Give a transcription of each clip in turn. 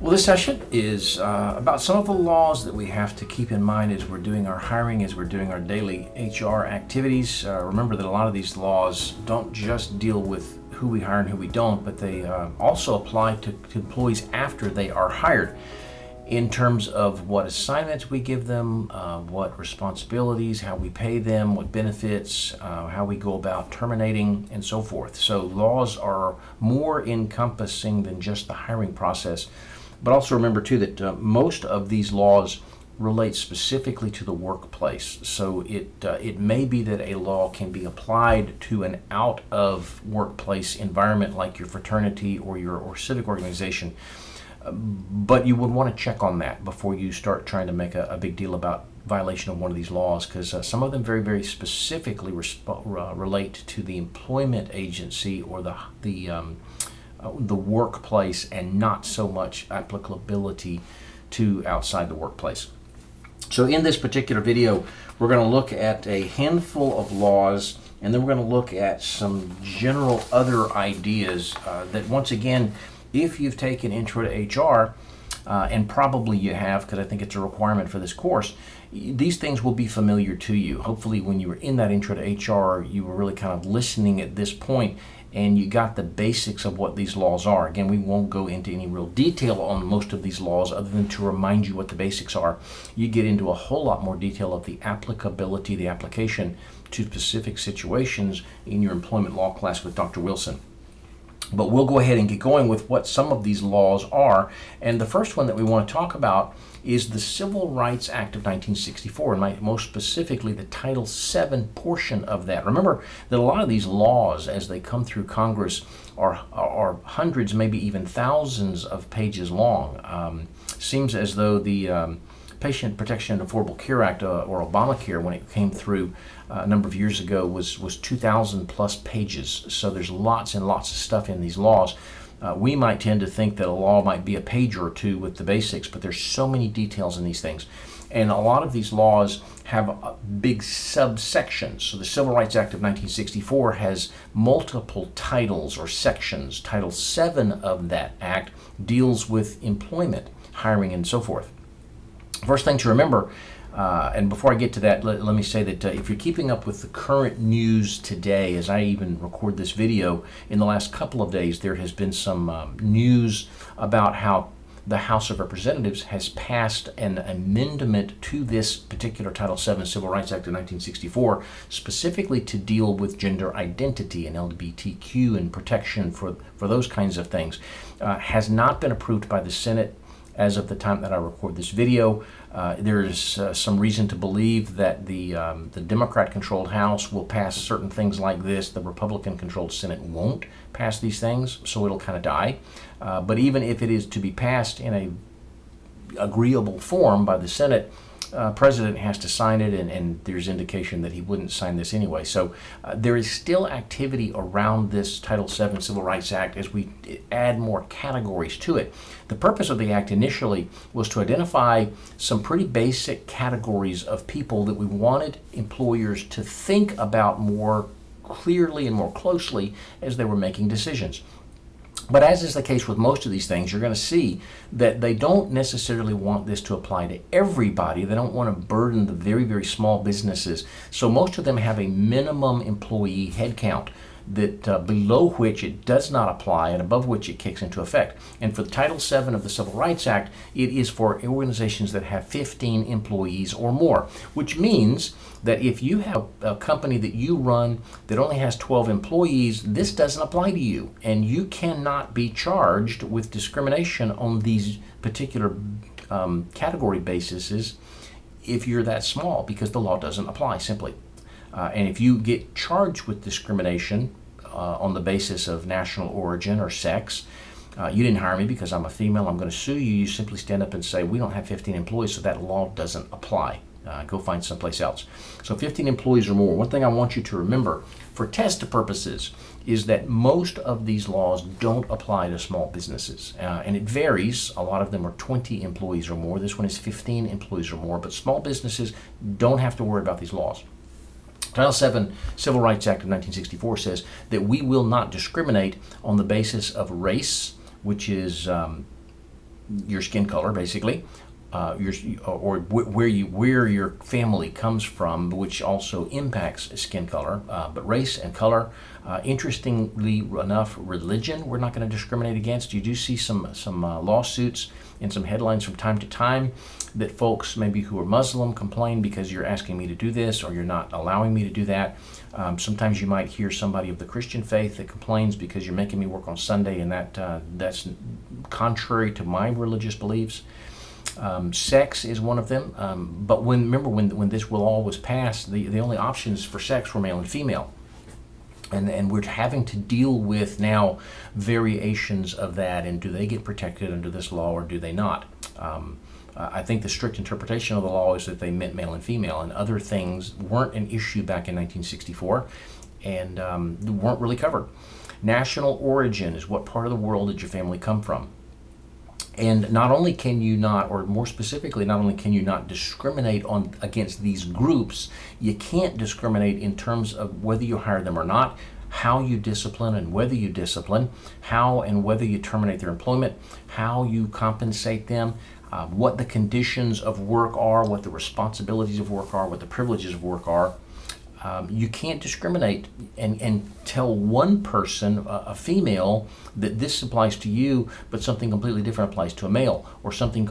Well, this session is about some of the laws that we have to keep in mind as we're doing our hiring, as we're doing our daily HR activities. Remember that a lot of these laws don't just deal with who we hire and who we don't, but they also apply to employees after they are hired in terms of what assignments we give them, what responsibilities, how we pay them, what benefits, how we go about terminating, and so forth. So laws are more encompassing than just the hiring process. But also remember, too, that most of these laws relate specifically to the workplace. So it may be that a law can be applied to an out-of-workplace environment like your fraternity or your civic organization. But you would want to check on that before you start trying to make a big deal about violation of one of these laws, because some of them very, very specifically relate to the employment agency or the workplace, and not so much applicability to outside the workplace. So in this particular video, we're going to look at a handful of laws, and then we're going to look at some general other ideas that, once again, if you've taken Intro to HR, and probably you have, because I think it's a requirement for this course, these things will be familiar to you. Hopefully when you were in that Intro to HR, you were really kind of listening at this point, and you got the basics of what these laws are. Again, we won't go into any real detail on most of these laws other than to remind you what the basics are. You get into a whole lot more detail of the applicability, the application to specific situations in your employment law class with Dr. Wilson. But we'll go ahead and get going with what some of these laws are. And the first one that we want to talk about is the Civil Rights Act of 1964, and most specifically the Title VII portion of that. Remember that a lot of these laws, as they come through Congress, are hundreds, maybe even thousands of pages long. Seems as though the Patient Protection and Affordable Care Act, or Obamacare, when it came through a number of years ago, was 2,000 plus pages. So there's lots and lots of stuff in these laws. We might tend to think that a law might be a page or two with the basics, but there's so many details in these things. And a lot of these laws have big subsections. So the Civil Rights Act of 1964 has multiple titles or sections. Title VII of that act deals with employment, hiring, and so forth. First thing to remember, and before I get to that, let me say that if you're keeping up with the current news today, as I even record this video, in the last couple of days there has been some news about how the House of Representatives has passed an amendment to this particular Title VII Civil Rights Act of 1964, specifically to deal with gender identity and LGBTQ and protection for those kinds of things. Has not been approved by the Senate as of the time that I record this video. There is some reason to believe that the Democrat-controlled House will pass certain things like this. The Republican-controlled Senate won't pass these things, so it'll kind of die. But even if it is to be passed in a agreeable form by the Senate, President has to sign it, and there's indication that he wouldn't sign this anyway. So there is still activity around this Title VII Civil Rights Act as we add more categories to it. The purpose of the act initially was to identify some pretty basic categories of people that we wanted employers to think about more clearly and more closely as they were making decisions. But as is the case with most of these things, you're going to see that they don't necessarily want this to apply to everybody. They don't want to burden the very, very small businesses. So most of them have a minimum employee headcount that below which it does not apply and above which it kicks into effect. And for the Title VII of the Civil Rights Act, it is for organizations that have 15 employees or more, which means that if you have a company that you run that only has 12 employees, this doesn't apply to you, and you cannot be charged with discrimination on these particular category bases if you're that small, because the law doesn't apply simply. And if you get charged with discrimination on the basis of national origin or sex, you didn't hire me because I'm a female, I'm going to sue you. You simply stand up and say, we don't have 15 employees, so that law doesn't apply. Go find someplace else. So 15 employees or more. One thing I want you to remember for test purposes is that most of these laws don't apply to small businesses. And it varies. A lot of them are 20 employees or more. This one is 15 employees or more. But small businesses don't have to worry about these laws. Title VII Civil Rights Act of 1964 says that we will not discriminate on the basis of race, which is your skin color, basically, where your family comes from, which also impacts skin color. But race and color, interestingly enough, religion, we're not going to discriminate against. You do see some lawsuits and some headlines from time to time that folks maybe who are Muslim complain because you're asking me to do this or you're not allowing me to do that. Sometimes you might hear somebody of the Christian faith that complains because you're making me work on Sunday, and that's contrary to my religious beliefs. Sex is one of them, but when this law was passed, the only options for sex were male and female. And we're having to deal with now variations of that, and do they get protected under this law or do they not? I think the strict interpretation of the law is that they meant male and female, and other things weren't an issue back in 1964 and weren't really covered. National origin is what part of the world did your family come from? And not only can you not, or more specifically, not only can you not discriminate against these groups, you can't discriminate in terms of whether you hire them or not, how you discipline and whether you discipline, how and whether you terminate their employment, how you compensate them, what the conditions of work are, what the responsibilities of work are, what the privileges of work are. You can't discriminate and tell one person, a female, that this applies to you, but something completely different applies to a male, or something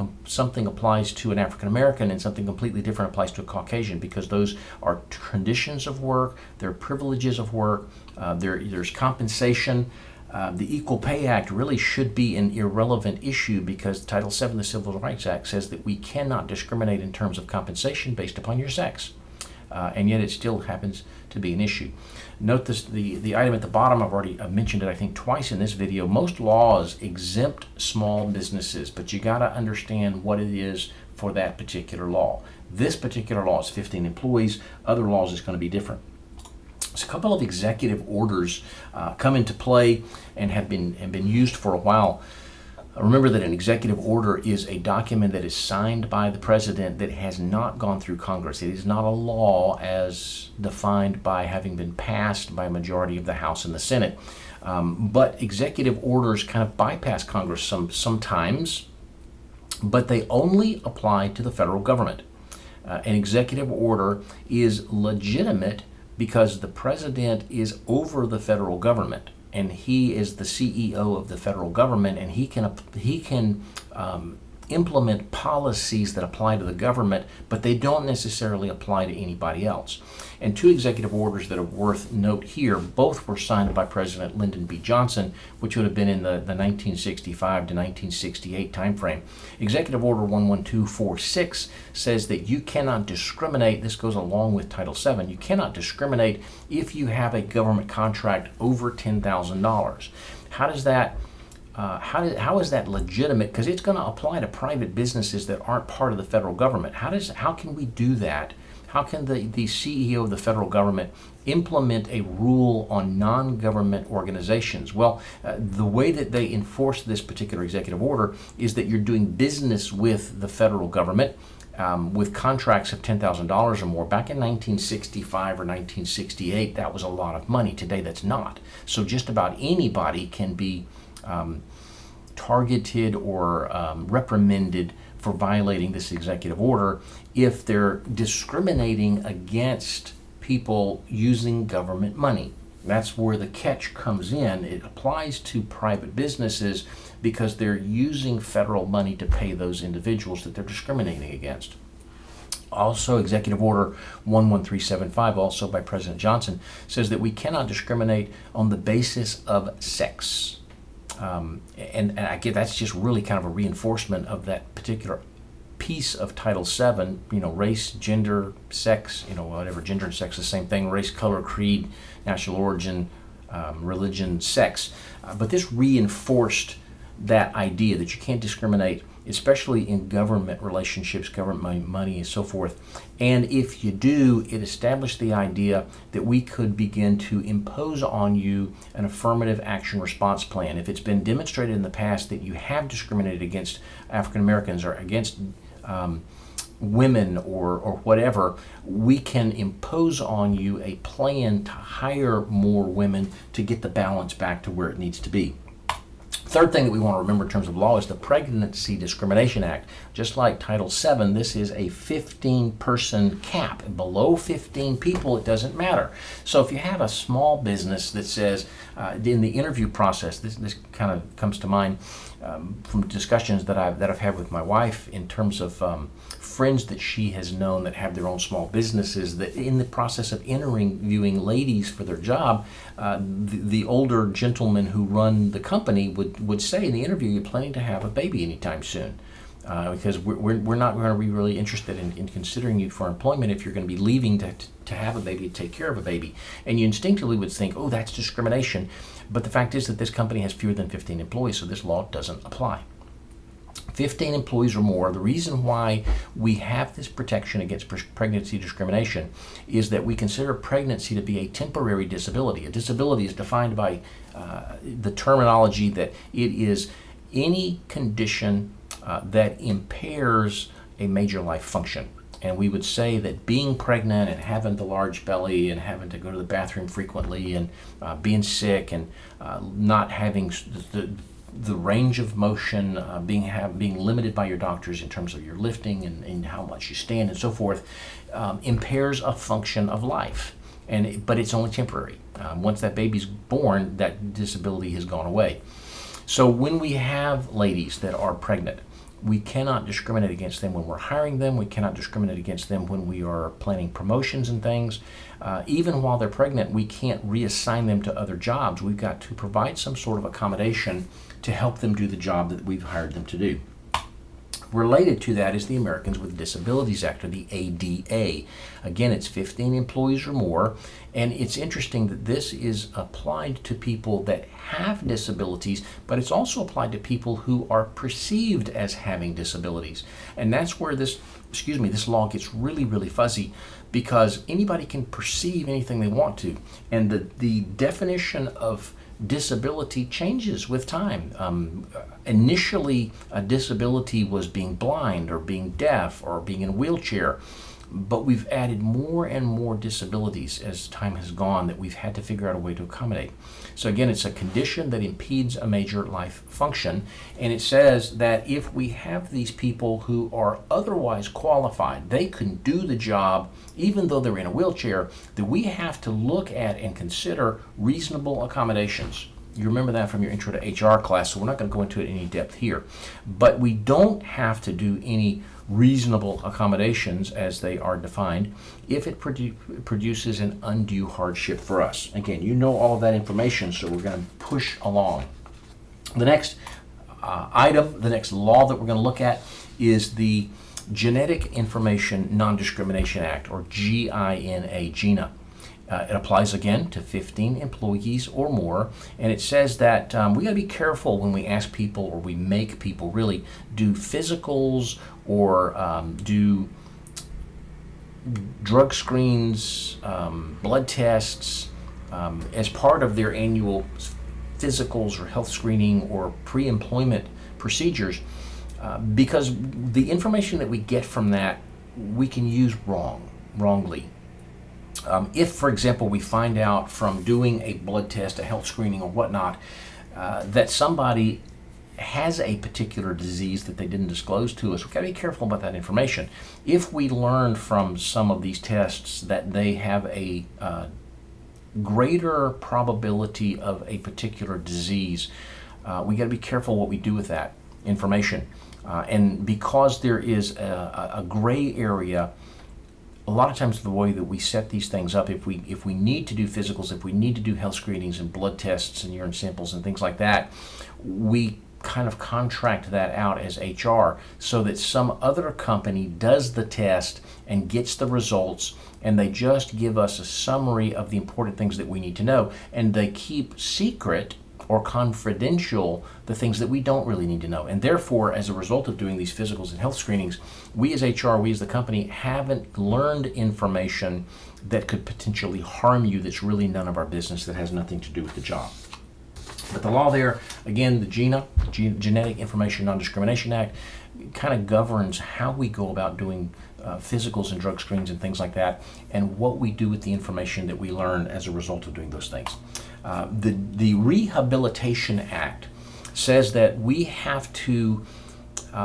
applies to an African American and something completely different applies to a Caucasian, because those are conditions of work, they're privileges of work, there's compensation. The Equal Pay Act really should be an irrelevant issue because Title VII of the Civil Rights Act says that we cannot discriminate in terms of compensation based upon your sex. And yet it still happens to be an issue. Note this, the item at the bottom, I've already mentioned it I think twice in this video. Most laws exempt small businesses, but you got to understand what it is for that particular law. This particular law is 15 employees. Other laws is going to be different. So a couple of executive orders come into play and have been used for a while. Remember that an executive order is a document that is signed by the president that has not gone through Congress. It is not a law as defined by having been passed by a majority of the House and the Senate. But executive orders kind of bypass Congress sometimes, but they only apply to the federal government. An executive order is legitimate because the president is over the federal government, and he is the CEO of the federal government, and he can implement policies that apply to the government, but they don't necessarily apply to anybody else. And two executive orders that are worth note here, both were signed by President Lyndon B. Johnson, which would have been in the 1965 to 1968 timeframe. Executive Order 11246 says that you cannot discriminate. This goes along with Title VII. You cannot discriminate if you have a government contract over $10,000. How is that legitimate? Because it's going to apply to private businesses that aren't part of the federal government. How can we do that? How can the CEO of the federal government implement a rule on non-government organizations? Well, the way that they enforce this particular executive order is that you're doing business with the federal government with contracts of $10,000 or more. Back in 1965 or 1968, that was a lot of money. Today, that's not. So just about anybody can be targeted or reprimanded for violating this executive order if they're discriminating against people using government money. That's where the catch comes in. It applies to private businesses because they're using federal money to pay those individuals that they're discriminating against. Also, Executive Order 11375, also by President Johnson, says that we cannot discriminate on the basis of sex. And I get that's just really kind of a reinforcement of that particular piece of Title VII, race, gender, sex, whatever, gender and sex is the same thing, race, color, creed, national origin, religion, sex. But this reinforced that idea that you can't discriminate, especially in government relationships, government money, and so forth. And if you do, it established the idea that we could begin to impose on you an affirmative action response plan. If it's been demonstrated in the past that you have discriminated against African Americans or against women or whatever, we can impose on you a plan to hire more women to get the balance back to where it needs to be. Third thing that we want to remember in terms of law is the Pregnancy Discrimination Act. Just like Title VII, this is a 15-person cap. Below 15 people, it doesn't matter. So if you have a small business that says, in the interview process, this kind of comes to mind from discussions that I've had with my wife in terms of friends that she has known that have their own small businesses, that in the process of interviewing ladies for their job, the older gentlemen who run the company would say in the interview, you're planning to have a baby anytime soon. Because we're not going to be really interested in considering you for employment if you're going to be leaving to have a baby, to take care of a baby. And you instinctively would think, oh, that's discrimination. But the fact is that this company has fewer than 15 employees, so this law doesn't apply. 15 employees or more, the reason why we have this protection against pregnancy discrimination is that we consider pregnancy to be a temporary disability. A disability is defined by the terminology that it is any condition that impairs a major life function. And we would say that being pregnant and having the large belly and having to go to the bathroom frequently and being sick and not having the range of motion, being limited by your doctors in terms of your lifting and how much you stand and so forth, impairs a function of life. But it's only temporary. Once that baby's born, that disability has gone away. So when we have ladies that are pregnant, we cannot discriminate against them when we're hiring them. We cannot discriminate against them when we are planning promotions and things. Even while they're pregnant, we can't reassign them to other jobs. We've got to provide some sort of accommodation to help them do the job that we've hired them to do. Related to that is the Americans with Disabilities Act, or the ADA. Again, it's 15 employees or more, and it's interesting that this is applied to people that have disabilities, but it's also applied to people who are perceived as having disabilities. And that's where this law gets really, really fuzzy, because anybody can perceive anything they want to, and the definition of disability changes with time. Initially, a disability was being blind or being deaf or being in a wheelchair, but we've added more and more disabilities as time has gone that we've had to figure out a way to accommodate. So again, it's a condition that impedes a major life function, and it says that if we have these people who are otherwise qualified, they can do the job even though they're in a wheelchair, that we have to look at and consider reasonable accommodations. You remember that from your Intro to HR class, so we're not going to go into it in any depth here. But we don't have to do any reasonable accommodations as they are defined if it produces an undue hardship for us. Again, you know all of that information, so we're going to push along. The next the next law that we're going to look at is the Genetic Information Non-Discrimination Act, or GINA. It applies again to 15 employees or more, and it says that we got to be careful when we ask people, or we make people really do physicals or do drug screens, blood tests as part of their annual physicals or health screening or pre-employment procedures, because the information that we get from that we can use wrongly. If, for example, we find out from doing a blood test, a health screening, or whatnot, that somebody has a particular disease that they didn't disclose to us, we've got to be careful about that information. If we learn from some of these tests that they have a greater probability of a particular disease, we got to be careful what we do with that information. And because there is a gray area, a lot of times the way that we set these things up, if we need to do physicals, if we need to do health screenings and blood tests and urine samples and things like that, we kind of contract that out as HR so that some other company does the test and gets the results, and they just give us a summary of the important things that we need to know, and they keep secret or confidential the things that we don't really need to know. And therefore, as a result of doing these physicals and health screenings, we as HR, we as the company, haven't learned information that could potentially harm you that's really none of our business, that has nothing to do with the job. But the law there, again, the GINA, Genetic Information Non-Discrimination Act, kind of governs how we go about doing physicals and drug screens and things like that, and what we do with the information that we learn as a result of doing those things. The Rehabilitation Act says that we have to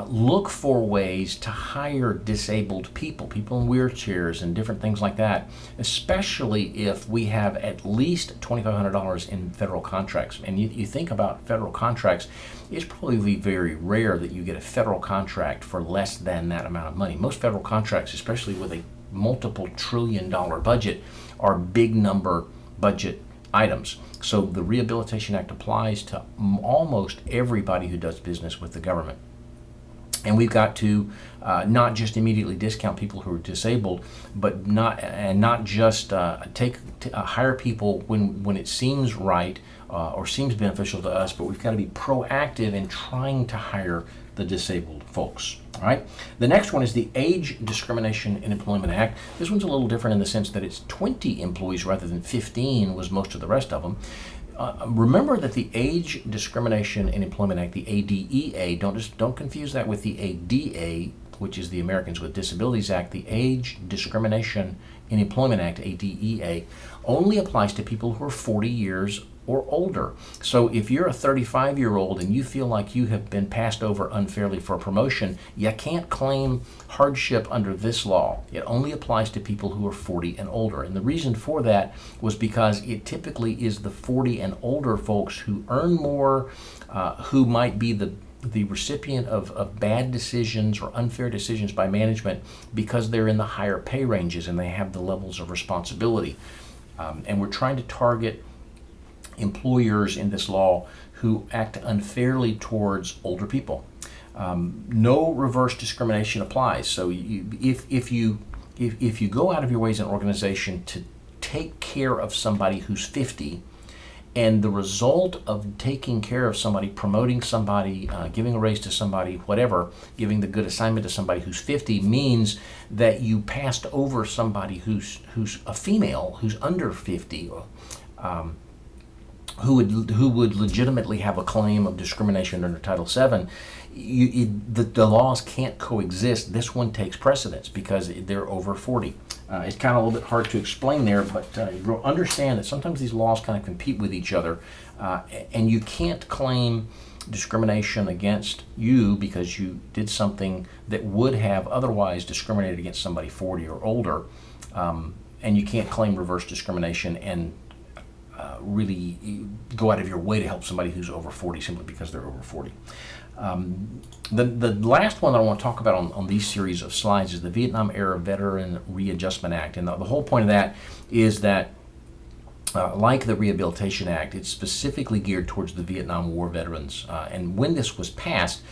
look for ways to hire disabled people, people in wheelchairs and different things like that, especially if we have at least $2,500 in federal contracts. And you think about federal contracts, it's probably very rare that you get a federal contract for less than that amount of money. Most federal contracts, especially with a multiple $trillion budget, are big number budget items. So the Rehabilitation Act applies to almost everybody who does business with the government. And we've got to not just immediately discount people who are disabled, but not just hire people when it seems right or seems beneficial to us, but we've got to be proactive in trying to hire the disabled folks. All right. The next one is the Age Discrimination in Employment Act. This one's a little different in the sense that it's 20 employees rather than 15 was most of the rest of them. Remember that the Age Discrimination in Employment Act, the ADEA, don't confuse that with the ADA, which is the Americans with Disabilities Act. The Age Discrimination in Employment Act, ADEA, only applies to people who are 40 years or older. So if you're a 35-year-old and you feel like you have been passed over unfairly for a promotion, you can't claim hardship under this law. It only applies to people who are 40 and older. And the reason for that was because it typically is the 40 and older folks who earn more, who might be the recipient of bad decisions or unfair decisions by management because they're in the higher pay ranges and they have the levels of responsibility. And we're trying to target employers in this law who act unfairly towards older people. No reverse discrimination applies. So if you go out of your way as an organization to take care of somebody who's 50, and the result of taking care of somebody, promoting somebody, giving a raise to somebody, whatever, giving the good assignment to somebody who's 50 means that you passed over somebody who's a female, who's under 50, who would legitimately have a claim of discrimination under Title VII. The laws can't coexist. This one takes precedence because they're over 40. It's kind of a little bit hard to explain there, but you'll understand that sometimes these laws kind of compete with each other, and you can't claim discrimination against you because you did something that would have otherwise discriminated against somebody 40 or older, and you can't claim reverse discrimination and really go out of your way to help somebody who's over 40 simply because they're over 40. The last one that I want to talk about on these series of slides is the Vietnam Era Veteran Readjustment Act. And the whole point of that is that like the Rehabilitation Act, it's specifically geared towards the Vietnam War veterans. And when this was passed,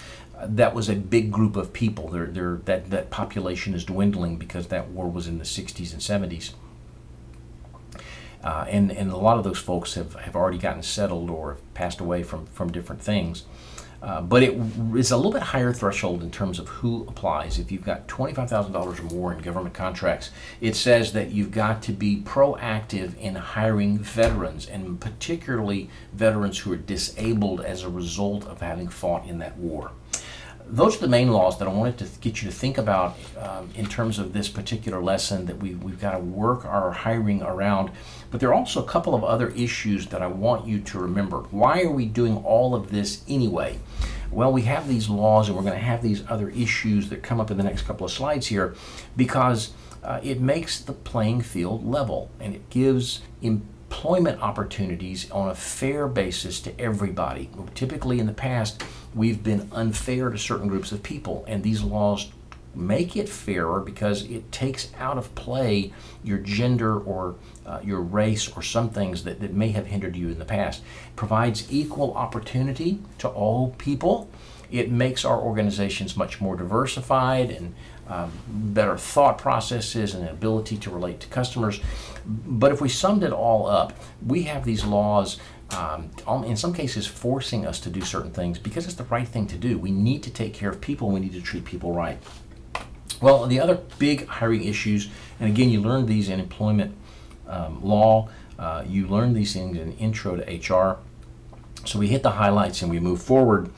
that was a big group of people. That population is dwindling because that war was in the 60s and 70s. And a lot of those folks have already gotten settled or passed away from different things. But it's a little bit higher threshold in terms of who applies. If you've got $25,000 or more in government contracts, it says that you've got to be proactive in hiring veterans, and particularly veterans who are disabled as a result of having fought in that war. Those are the main laws that I wanted to get you to think about in terms of this particular lesson that we've got to work our hiring around. But there are also a couple of other issues that I want you to remember. Why are we doing all of this anyway? Well, we have these laws and we're going to have these other issues that come up in the next couple of slides here because it makes the playing field level and it gives employment opportunities on a fair basis to everybody. Typically in the past, we've been unfair to certain groups of people, and these laws make it fairer because it takes out of play your gender or your race or some things that may have hindered you in the past. It provides equal opportunity to all people. It makes our organizations much more diversified and better thought processes and ability to relate to customers. But if we summed it all up, we have these laws in some cases forcing us to do certain things because it's the right thing to do. We need to take care of people. We need to treat people right. Well, the other big hiring issues, and again, you learn these in employment law. You learn these things in Intro to HR. So we hit the highlights and we move forward.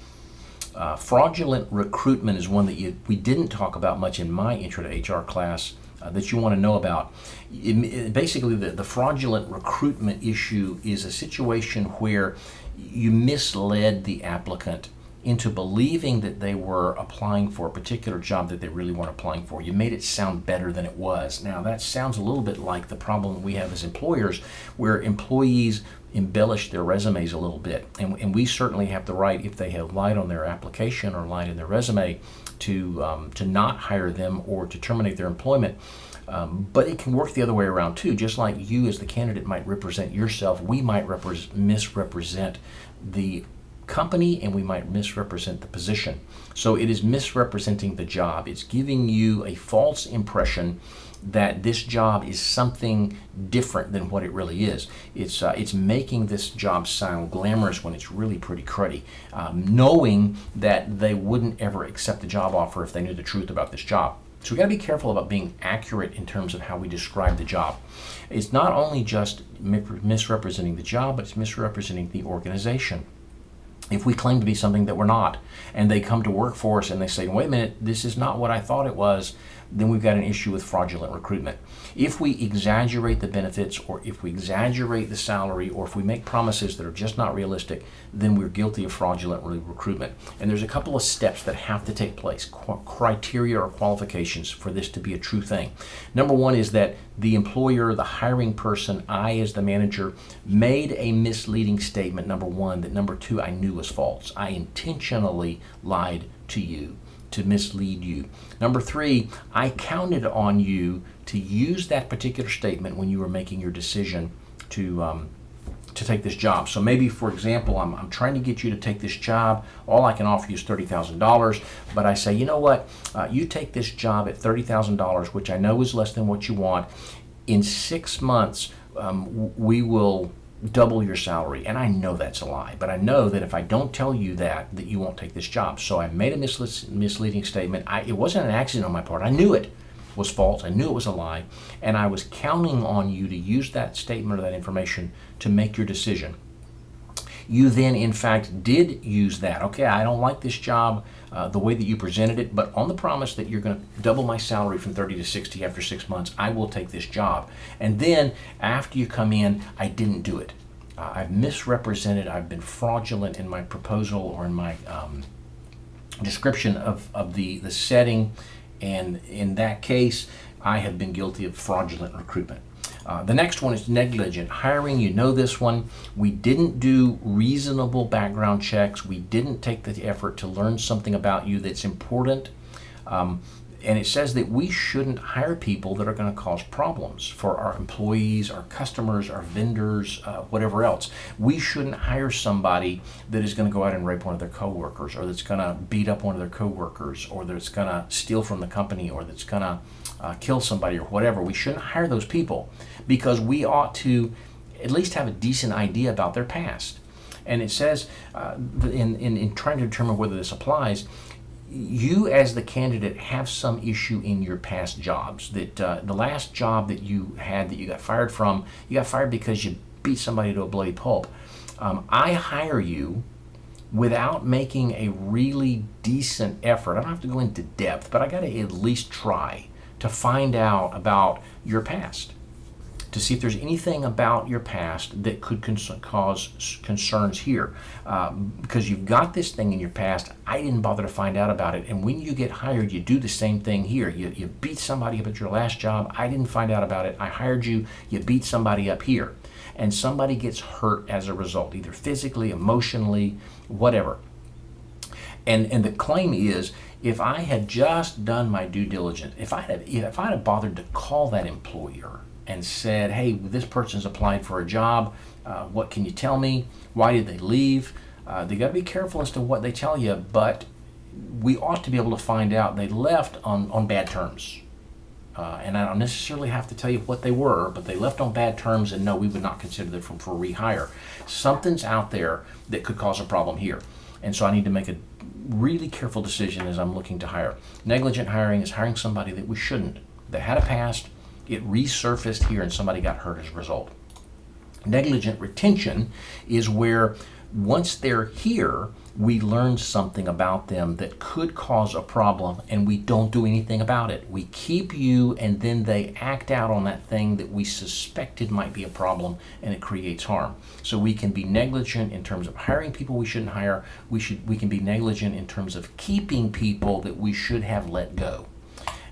Fraudulent recruitment is one that we didn't talk about much in my Intro to HR class. that you want to know about. Basically, the fraudulent recruitment issue is a situation where you misled the applicant into believing that they were applying for a particular job that they really weren't applying for. You made it sound better than it was. Now, that sounds a little bit like the problem we have as employers, where employees embellish their resumes a little bit. And we certainly have the right, if they have lied on their application or lied in their resume, to not hire them or to terminate their employment. But it can work the other way around too. Just like you as the candidate might represent yourself, we might misrepresent the company, and we might misrepresent the position. So it is misrepresenting the job. It's giving you a false impression that this job is something different than what it really is. It's making this job sound glamorous when it's really pretty cruddy, knowing that they wouldn't ever accept the job offer if they knew the truth about this job. So we got to be careful about being accurate in terms of how we describe the job. It's not only just misrepresenting the job, but it's misrepresenting the organization. If we claim to be something that we're not, and they come to work for us and they say, wait a minute, this is not what I thought it was, then we've got an issue with fraudulent recruitment. If we exaggerate the benefits, or if we exaggerate the salary, or if we make promises that are just not realistic, then we're guilty of fraudulent recruitment. And there's a couple of steps that have to take place, criteria or qualifications for this to be a true thing. Number one is that the employer, the hiring person, I as the manager, made a misleading statement, number one, that number two I knew was false. I intentionally lied to you to mislead you. Number three, I counted on you to use that particular statement when you were making your decision to take this job. So maybe, for example, I'm trying to get you to take this job. All I can offer you is $30,000, but I say, you know what? You take this job at $30,000, which I know is less than what you want. In 6 months, we will double your salary. And I know that's a lie, but I know that if I don't tell you that you won't take this job. So I made a misleading statement. It wasn't an accident on my part. I knew it was false. I knew it was a lie. And I was counting on you to use that statement or that information to make your decision. You then, in fact, did use that. Okay, I don't like this job the way that you presented it, but on the promise that you're going to double my salary from 30 to 60 after 6 months, I will take this job. And then after you come in, I didn't do it. I've misrepresented. I've been fraudulent in my proposal or in my description of the setting. And in that case, I have been guilty of fraudulent recruitment. The next one is negligent hiring. You know this one. We didn't do reasonable background checks. We didn't take the effort to learn something about you that's important. And it says that we shouldn't hire people that are going to cause problems for our employees, our customers, our vendors, whatever else. We shouldn't hire somebody that is going to go out and rape one of their coworkers, or that's going to beat up one of their coworkers, or that's going to steal from the company, or that's going to kill somebody, or whatever. We shouldn't hire those people because we ought to at least have a decent idea about their past. And it says in trying to determine whether this applies, you as the candidate have some issue in your past jobs. That the last job that you had that you got fired from, you got fired because you beat somebody to a bloody pulp. I hire you without making a really decent effort. I don't have to go into depth, but I got to at least try to find out about your past, to see if there's anything about your past that could cause concerns here. Because you've got this thing in your past, I didn't bother to find out about it. And when you get hired, you do the same thing here. You beat somebody up at your last job, I didn't find out about it, I hired you, you beat somebody up here. And somebody gets hurt as a result, either physically, emotionally, whatever. And the claim is, if I had just done my due diligence, if I had bothered to call that employer and said, hey, this person's applied for a job, what can you tell me? Why did they leave? They got to be careful as to what they tell you, but we ought to be able to find out they left on bad terms. And I don't necessarily have to tell you what they were, but they left on bad terms, and no, we would not consider them for rehire. Something's out there that could cause a problem here. And so I need to make a really careful decision as I'm looking to hire. Negligent hiring is hiring somebody that we shouldn't, that had a past, it resurfaced here and somebody got hurt as a result. Negligent retention is where once they're here, we learn something about them that could cause a problem and we don't do anything about it. We keep you and then they act out on that thing that we suspected might be a problem and it creates harm. So we can be negligent in terms of hiring people we shouldn't hire. We can be negligent in terms of keeping people that we should have let go.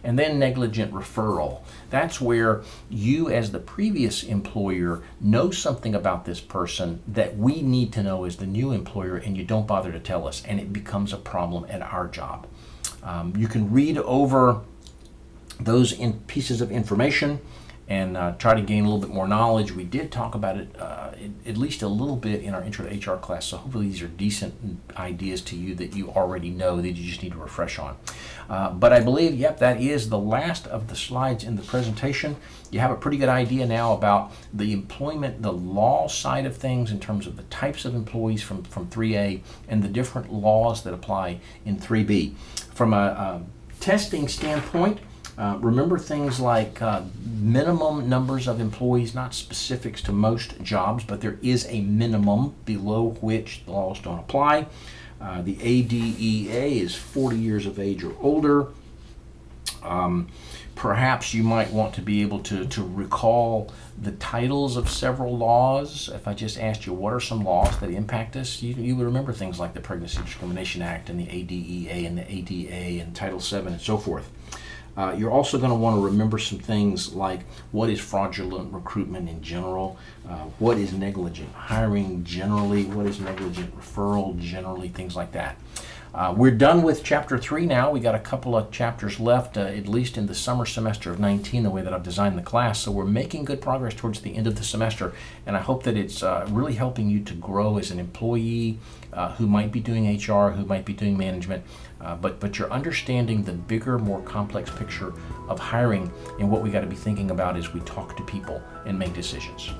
And then negligent referral. That's where you as the previous employer know something about this person that we need to know as the new employer and you don't bother to tell us, and it becomes a problem at our job. You can read over those pieces of information and try to gain a little bit more knowledge. We did talk about it at least a little bit in our Intro to HR class, so hopefully these are decent ideas to you that you already know that you just need to refresh on. But I believe, yep, that is the last of the slides in the presentation. You have a pretty good idea now about the employment, the law side of things in terms of the types of employees from 3A and the different laws that apply in 3B. From a testing standpoint, remember things like minimum numbers of employees, not specifics to most jobs, but there is a minimum below which the laws don't apply. The ADEA is 40 years of age or older. Perhaps you might want to be able to recall the titles of several laws. If I just asked you what are some laws that impact us, you would remember things like the Pregnancy Discrimination Act and the ADEA and the ADA and Title VII and so forth. You're also going to want to remember some things like what is fraudulent recruitment in general, what is negligent hiring generally, what is negligent referral generally, things like that. We're done with Chapter 3 now. We got a couple of chapters left, at least in the summer semester of 19, the way that I've designed the class. So we're making good progress towards the end of the semester, and I hope that it's really helping you to grow as an employee who might be doing HR, who might be doing management, but you're understanding the bigger, more complex picture of hiring and what we got to be thinking about as we talk to people and make decisions.